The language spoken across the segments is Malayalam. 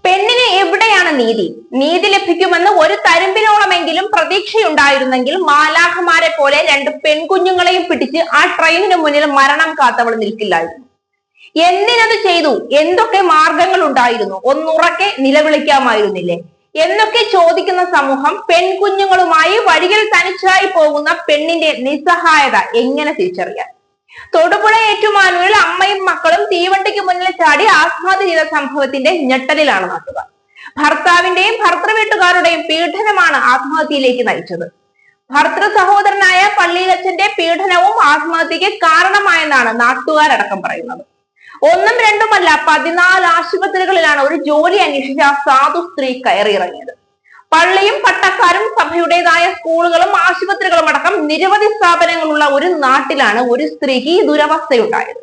പെണ്ണിന് എവിടെയാണ് നീതി? നീതി ലഭിക്കുമെന്ന് ഒരു തരുമ്പിനോളമെങ്കിലും പ്രതീക്ഷയുണ്ടായിരുന്നെങ്കിൽ മാലാഖമാരെ പോലെ രണ്ട് പെൺകുഞ്ഞുങ്ങളെയും പിടിച്ച് ആ ട്രെയിനിന് മുന്നിൽ മരണം കാത്തവൾ നിൽക്കില്ലായിരുന്നു. എന്തിനത് ചെയ്തു? എന്തൊക്കെ മാർഗങ്ങൾ ഉണ്ടായിരുന്നു? ഒന്നുറക്കെ നിലവിളിക്കാമായിരുന്നില്ലേ എന്നൊക്കെ ചോദിക്കുന്ന സമൂഹം പെൺകുഞ്ഞുങ്ങളുമായി വഴിയിൽ തനിച്ചായി പോകുന്ന പെണ്ണിന്റെ നിസ്സഹായത എങ്ങനെ തിരിച്ചറിയാൻ? തൊടുപുഴ ഏറ്റുമാനൂരിൽ അമ്മയും മക്കളും തീവണ്ടിക്ക് മുന്നിൽ ചാടി ആത്മഹത്യ ചെയ്ത സംഭവത്തിന്റെ ഞെട്ടലിലാണ് നാട്ടുകാർ. ഭർത്താവിന്റെയും ഭർത്തൃവീട്ടുകാരുടെയും പീഡനമാണ് ആത്മഹത്യയിലേക്ക് നയിച്ചത്. ഭർത്തൃ സഹോദരനായ പള്ളിയിലച്ഛന്റെ പീഡനവും ആത്മഹത്യക്ക് കാരണമായെന്നാണ് നാട്ടുകാരടക്കം പറയുന്നത്. ഒന്നും രണ്ടുമല്ല, 14 ആശുപത്രികളിലാണ് ഒരു ജോലി അന്വേഷിച്ച സാധു സ്ത്രീ കയറിയിറങ്ങിയത്. പള്ളിയും പട്ടക്കാരും സഭയുടേതായ സ്കൂളുകളും ആശുപത്രികളും അടക്കം നിരവധി സ്ഥാപനങ്ങളുള്ള ഒരു നാട്ടിലാണ് ഒരു സ്ത്രീക്ക് ഈ ദുരവസ്ഥയുണ്ടായത്.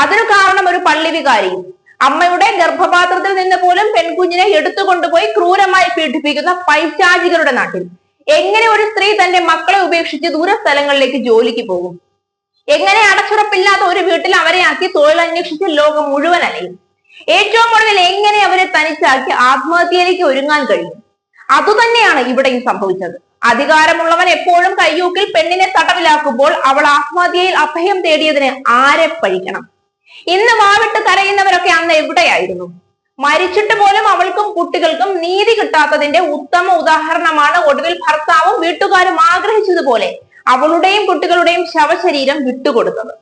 അതിനു കാരണം ഒരു പള്ളി വികാരിയും. അമ്മയുടെ ഗർഭപാത്രത്തിൽ നിന്ന് പോലും പെൺകുഞ്ഞിനെ എടുത്തുകൊണ്ടുപോയി ക്രൂരമായി പീഡിപ്പിക്കുന്ന പൈശാചികരുടെ നാട്ടിൽ എങ്ങനെ ഒരു സ്ത്രീ തന്റെ മക്കളെ ഉപേക്ഷിച്ച് ദൂരസ്ഥലങ്ങളിലേക്ക് ജോലിക്ക് പോകും? എങ്ങനെ അടച്ചുറപ്പില്ലാത്ത ഒരു വീട്ടിൽ അവരെ ആക്കി തൊഴിലന്വേഷിച്ച് ലോകം മുഴുവൻ അലയും? ഏറ്റവും ഒടുവിൽ എങ്ങനെ അവരെ തനിച്ചാക്കി ആത്മഹത്യയിലേക്ക് ഒരുങ്ങാൻ കഴിയും? അതുതന്നെയാണ് ഇവിടെയും സംഭവിച്ചത്. അധികാരമുള്ളവൻ എപ്പോഴും കയ്യൂക്കിൽ പെണ്ണിനെ തടവിലാക്കുമ്പോൾ അവൾ ആത്മഹത്യയിൽ അഭയം തേടിയതിന് ആരെ പഴിക്കണം? ഇന്ന് വാവിട്ട് കരയുന്നവരൊക്കെ അന്ന് എവിടെയായിരുന്നു? മരിച്ചിട്ട് പോലും അവൾക്കും കുട്ടികൾക്കും നീതി കിട്ടാത്തതിന്റെ ഉത്തമ ഉദാഹരണമാണ് ഒടുവിൽ ഭർത്താവും വീട്ടുകാരും ആഗ്രഹിച്ചതുപോലെ അവളുടെയും കുട്ടികളുടെയും ശവശരീരം വിട്ടുകൊടുത്തത്.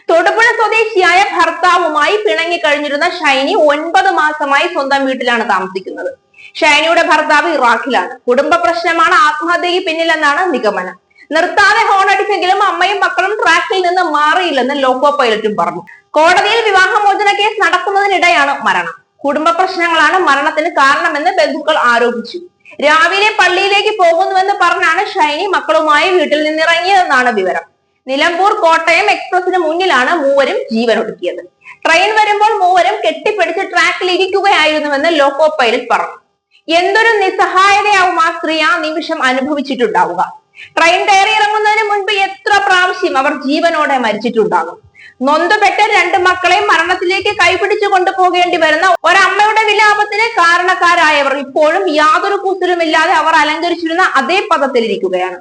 തൊടുപുഴ സ്വദേശിയായ ഭർത്താവുമായി പിണങ്ങി കഴിഞ്ഞിരുന്ന ഷൈനി 9 മാസമായി സ്വന്തം വീട്ടിലാണ് താമസിക്കുന്നത്. ഷൈനിയുടെ ഭർത്താവ് ഇറാഖിലാണ്. കുടുംബ പ്രശ്നമാണ് ആത്മഹത്യയ്ക്ക് പിന്നിലെന്നാണ് നിഗമനം. നിർത്താതെ ഹോണടിച്ചെങ്കിലും അമ്മയും മക്കളും ട്രാക്കിൽ നിന്ന് മാറിയില്ലെന്ന് ലോക്കോ പൈലറ്റും പറഞ്ഞു. കോടതിയിൽ വിവാഹമോചന കേസ് നടക്കുന്നതിനിടെയാണ് മരണം. കുടുംബ പ്രശ്നങ്ങളാണ് മരണത്തിന് കാരണമെന്ന് ബന്ധുക്കൾ ആരോപിച്ചു. രാവിലെ പള്ളിയിലേക്ക് പോകുന്നുവെന്ന് പറഞ്ഞാണ് ഷൈനി മക്കളുമായി വീട്ടിൽ നിന്നിറങ്ങിയതെന്നാണ് വിവരം. നിലമ്പൂർ കോട്ടയം എക്സ്പ്രസിന് മുന്നിലാണ് മൂവരും ജീവനൊടുക്കിയത്. ട്രെയിൻ വരുമ്പോൾ മൂവരും കെട്ടിപ്പിടിച്ച് ട്രാക്കിൽ ഇരിക്കുകയായിരുന്നുവെന്ന് ലോക്കോ പൈലറ്റ് പറഞ്ഞു. എന്തൊരു നിസ്സഹായതയാവും ആ സ്ത്രീ ആ നിമിഷം അനുഭവിച്ചിട്ടുണ്ടാവുക. ട്രെയിൻ കയറി ഇറങ്ങുന്നതിന് മുൻപ് എത്ര പ്രാവശ്യം അവർ ജീവനോടെ മരിച്ചിട്ടുണ്ടാകും. നൊന്തുപെട്ട 2 മക്കളെ മരണത്തിലേക്ക് കൈപിടിച്ചു കൊണ്ടുപോകേണ്ടി വരുന്ന ഒരമ്മയുടെ വിലാപത്തിന് കാരണക്കാരായവർ ഇപ്പോഴും യാതൊരു കൂസലുമില്ലാതെ അവർ അലങ്കരിച്ചിരുന്ന അതേ പദത്തിലിരിക്കുകയാണ്.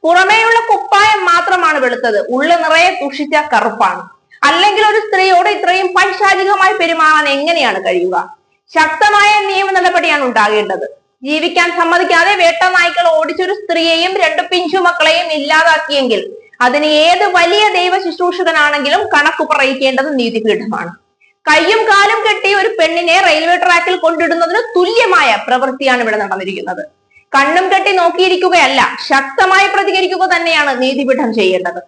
പുറമേയുള്ള കുപ്പായം മാത്രമാണ് വെളുത്തത്, ഉള്ളു നിറയെ ദുഷിച്ച കറുപ്പാണ്. അല്ലെങ്കിൽ ഒരു സ്ത്രീയോട് ഇത്രയും പൈശാചികമായി പെരുമാറാൻ എങ്ങനെയാണ് കഴിയുക? ശക്തമായ നിയമ നടപടിയാണ് ഉണ്ടാകേണ്ടത്. ജീവിക്കാൻ സമ്മതിക്കാതെ വേട്ട നായ്ക്കൾ ഓടിച്ചൊരു സ്ത്രീയെയും 2 പിഞ്ചു മക്കളെയും ഇല്ലാതാക്കിയെങ്കിൽ അതിന് ഏത് വലിയ ദൈവ ശുശ്രൂഷകനാണെങ്കിലും കണക്കു പറയിക്കേണ്ടത് നീതിപീഠമാണ്. കയ്യും കാലും കെട്ടി ഒരു പെണ്ണിനെ റെയിൽവേ ട്രാക്കിൽ കൊണ്ടിടുന്നതിന് തുല്യമായ പ്രവൃത്തിയാണ് ഇവിടെ നടന്നിരിക്കുന്നത്. കണ്ണും കെട്ടി നോക്കിയിരിക്കുകയല്ല, ശക്തമായി പ്രതികരിക്കുക തന്നെയാണ് നീതിപീഠം ചെയ്യേണ്ടത്.